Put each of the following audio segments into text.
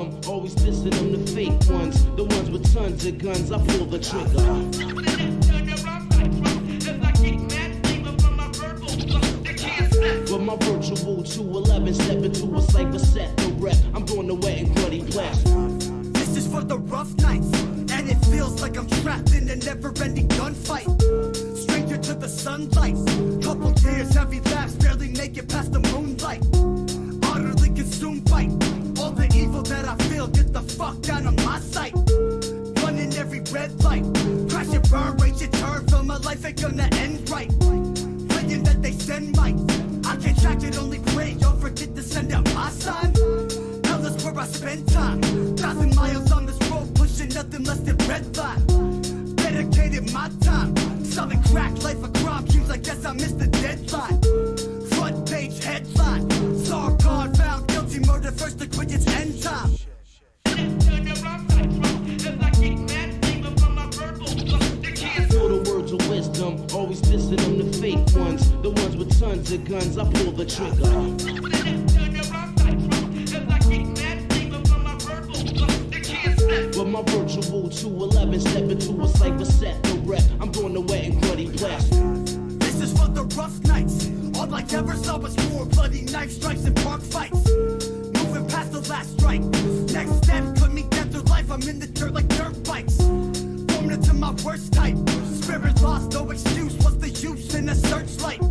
wisdom, always dissing them the fake ones, the ones with tons of guns. I pull the trigger. With my virtual 211, step into a cypher set, the rep. I'm doing the wet and bloody blast. This is for the rough nights, and it feels like I'm trapped in a never-ending gunfight. Stranger to the sunlight, couple tears, heavy laughs, barely make it past the moonlight. Utterly consumed by all the evil that I feel. Get the fuck out of my sight. Running every red light, crash and burn, rage and turn. Feel my life ain't gonna end right. Praying that they send might. I can't track it, only pray y'all forget to send out my sign. Hell is where I spend time. 1,000 miles on this road, pushing nothing less than red line. Dedicated my time, selling crack, life a crime. Seems like guess I missed the deadline. Front page headline, XZARKHAN found guilty, murder first degree, it's end time. Feel the words of wisdom, always dissing them the fake ones, the ones with tons of guns. I pull the trigger. With my virtual 211, step into a cypher set, the rep. I'm doing the wet and bloody blast. This is for the rough nights. All I ever saw was war, bloody knife strikes and park fights. Moving past the last strike. Next step could meet death or life. I'm in the dirt like dirt bikes. Formed into my worst type. Spirit lost, no excuse. What's the use in a searchlight?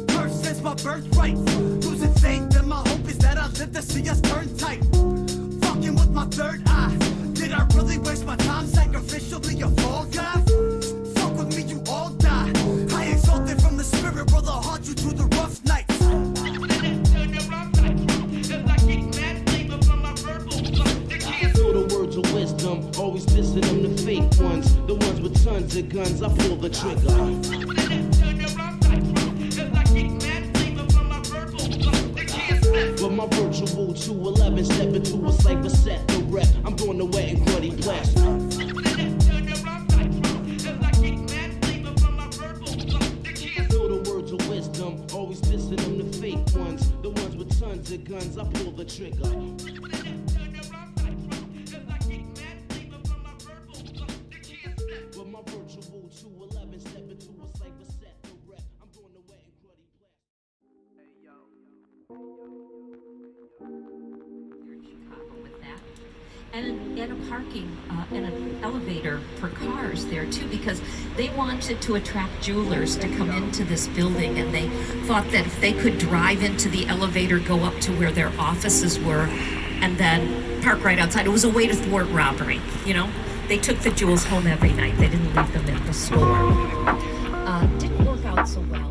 Curse is my birthright. Losing faith, and my hope is that I live to see us turn tight. Fucking with my third eye. Did I really waste my time sacrificially a fall guy? Fuck with me, you all die. I exalted from the spirit, will I haunt you through the rough nights? Feel the words of wisdom, always dissing them the fake ones, the ones with tons of guns. I pull the trigger. With my virtual 211, step into a cypher set, the rep. I'm doing the wet and bloody blast. Feel the words of wisdom, always dissing them the fake ones, the ones with tons of guns. I pull the trigger. With my virtual 211, step into a cypher set, the rep. I'm doing the wet and bloody blast. Here in Chicago with that. And a parking and an elevator for cars there too, because they wanted to attract jewelers to come into this building, and they thought that if they could drive into the elevator, go up to where their offices were, and then park right outside. It was a way to thwart robbery, you know? They took the jewels home every night. They didn't leave them in the store. Didn't work out so well.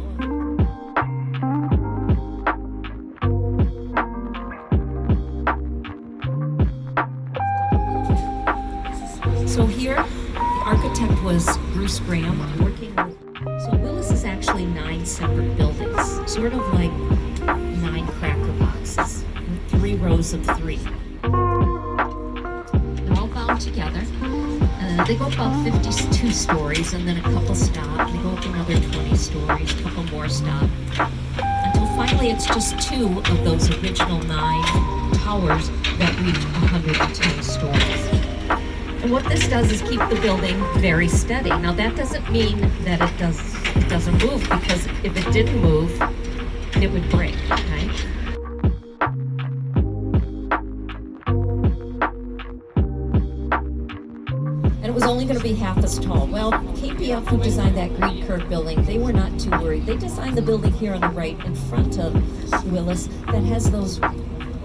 So here, the architect was Bruce Graham, working with, so Willis is actually 9 separate buildings, sort of like 9 cracker boxes, with 3 rows of 3. They're all bound together. They go up about 52 stories, and then a couple stop. They go up another 20 stories, a couple more stop, until finally it's just 2 of those original 9 towers that reach 110 stories. And what this does is keep the building very steady. Now that doesn't mean that it doesn't move, because if it didn't move, it would break, okay? And it was only going to be half as tall. Well, KPF, who designed that Green Curve building, they were not too worried. They designed the building here on the right in front of Willis that has those,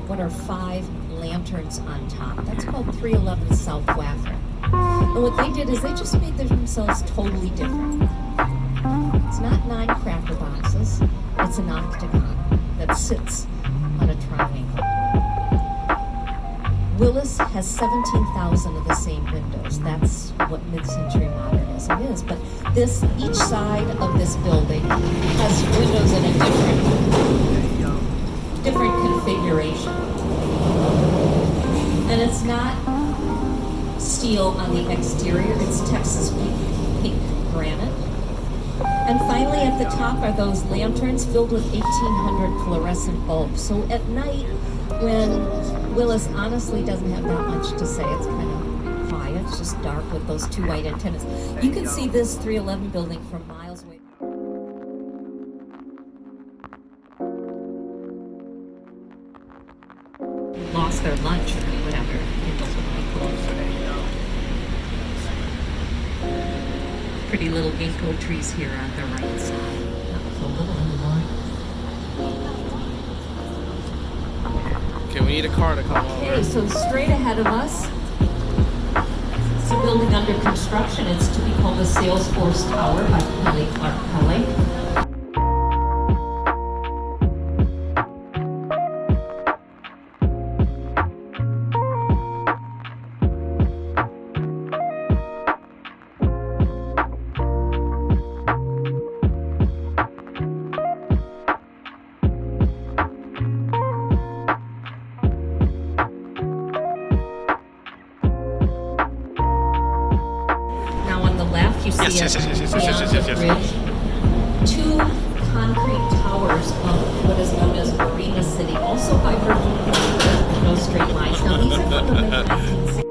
what are 5 lanterns on top. That's called 311 South Wacker. And what they did is they just made themselves totally different. It's not 9 cracker boxes, it's an octagon that sits on a triangle. Willis has 17,000 of the same windows. That's what mid-century modernism is. But each side of this building has windows in a different configuration. And it's not steel on the exterior, it's Texas pink granite. And finally at the top are those lanterns filled with 1,800 fluorescent bulbs. So at night, when Willis honestly doesn't have that much to say. It's kind of quiet. It's just dark with those two white antennas. You can see this 311 building from miles away. Lost their lunch or whatever. It doesn't really close. Pretty little ginkgo trees here on the right side. Not so little anymore. Okay, we need a car to come over. Okay, so straight ahead of us, it's a building under construction. It's to be called the Salesforce Tower by Kelly Clark Kelly. You see yes. bridge, two concrete towers of what is known as Marina City, also by virtue no straight lines. Now these are from the mid-1960s.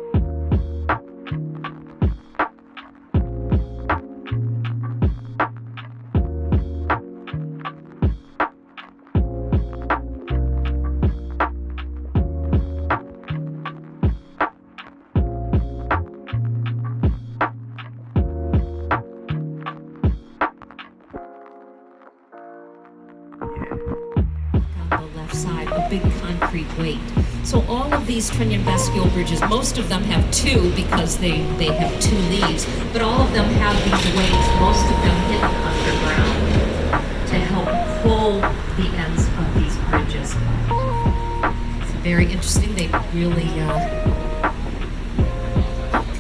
Big concrete weight. So all of these Trinian vestibule bridges, most of them have two because they have two leaves, but all of them have these weights, most of them hidden underground to help pull the ends of these bridges. It's very interesting. They really,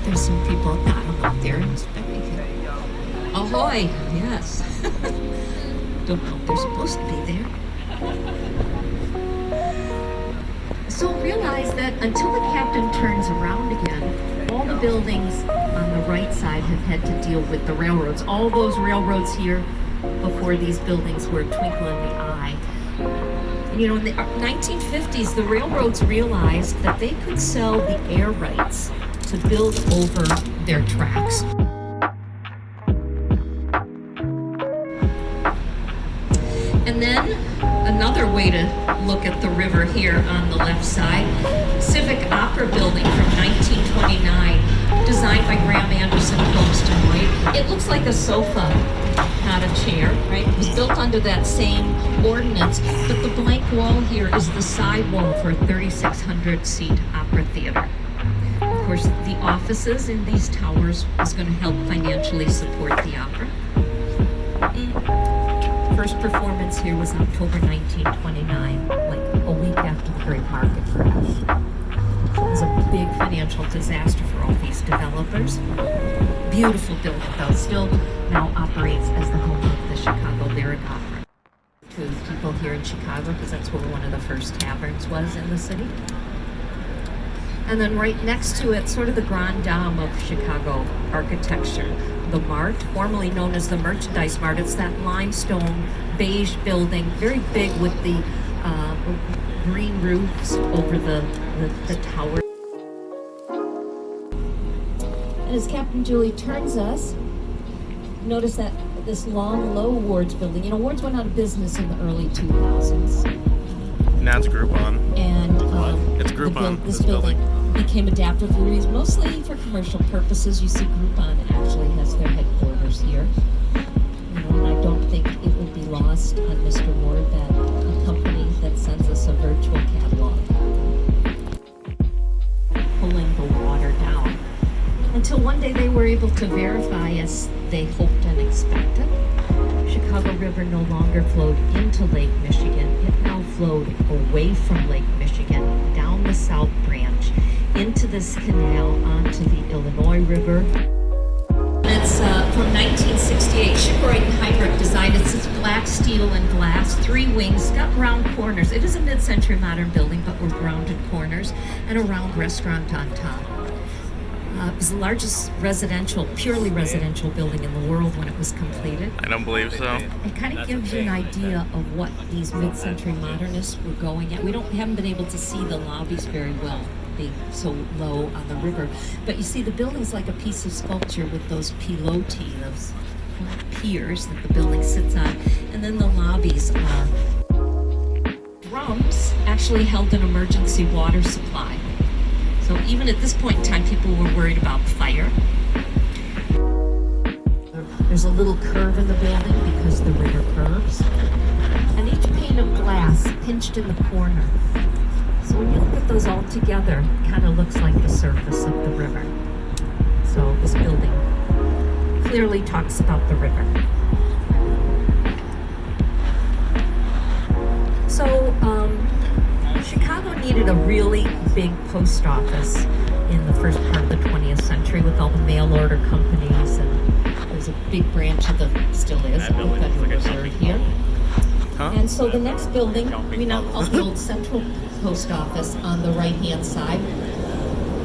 there's some people up there inspecting it. Ahoy! Yes. Don't know if they're supposed to be there. So realize that until the captain turns around again, all the buildings on the right side have had to deal with the railroads. All those railroads here before these buildings were a twinkle in the eye. You know, in the 1950s, the railroads realized that they could sell the air rights to build over their tracks. And then another way to look at the river here on the left side, Civic Opera Building from 1929, designed by Graham Anderson Films Deloitte. It looks like a sofa, not a chair, right? It was built under that same ordinance, but the blank wall here is the side wall for a 3,600-seat opera theater. Of course, the offices in these towers was going to help financially support the opera. First performance here was October 1929, like a week after the Great Market Crash. It was a big financial disaster for all these developers. Beautiful building, though, still now operates as the home of the Chicago Lyric Opera. To people here in Chicago, because that's where one of the first taverns was in the city. And then right next to it, sort of the Grand Dame of Chicago architecture, the Mart, formerly known as the Merchandise Mart. It's that limestone beige building, very big with the green roofs over the tower. And as Captain Julie turns us, notice that this long, low Wards building. You know, Wards went out of business in the early 2000s. Now it's Groupon. And it's Groupon. This building became adaptive reuse, mostly for commercial purposes. You see Groupon actually has their headquarters here. You know, and I don't think it would be lost on Mr. Ward that a company that sends us a virtual catalog, pulling the water down. Until one day they were able to verify, as they hoped and expected, Chicago River no longer flowed into Lake Michigan. It now flowed away from Lake Michigan, down the South Branch, into this canal, onto the Illinois River. It's from 1968. Shipwright and Heinrich designed it. It's black steel and glass, 3 wings, got round corners. It is a mid-century modern building, but with rounded corners and a round restaurant on top. It was the largest residential, purely residential building in the world when it was completed. I don't believe so. It kind of gives you an idea of what these mid-century modernists were going at. We haven't been able to see the lobbies very well, being so low on the river. But you see the building's like a piece of sculpture with those piloti, those piers that the building sits on. And then the lobbies are drums actually held an emergency water supply. So even at this point in time, people were worried about fire. There's a little curve in the building because the river curves. And each pane of glass pinched in the corner. So when you look at those all together, it kind of looks like the surface of the river. So this building clearly talks about the river. So Chicago needed a really big post office in the first part of the 20th century with all the mail order companies, and there's a big branch of the, still is, of the Federal Reserve here. Huh? And so the next building, we now call the old Central Post Office on the right-hand side.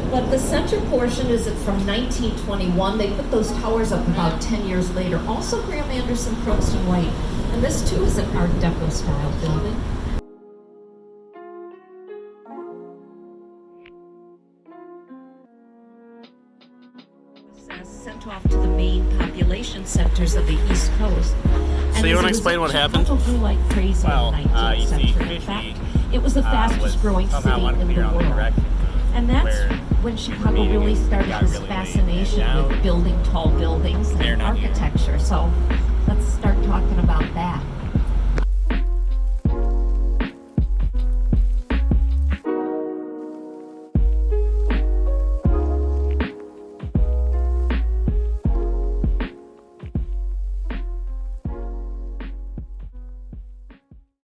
But the center portion is from 1921. They put those towers up about 10 years later. Also Graham Anderson, Probst and White. And this too is an Art Deco style building. Sent off to the main population centers of the East Coast. So you want to explain what happened? Chicago grew like crazy in the 19th century. In fact, it was the fastest growing city in the world. And that's when Chicago really started this fascination with building tall buildings and architecture. So let's start talking about that.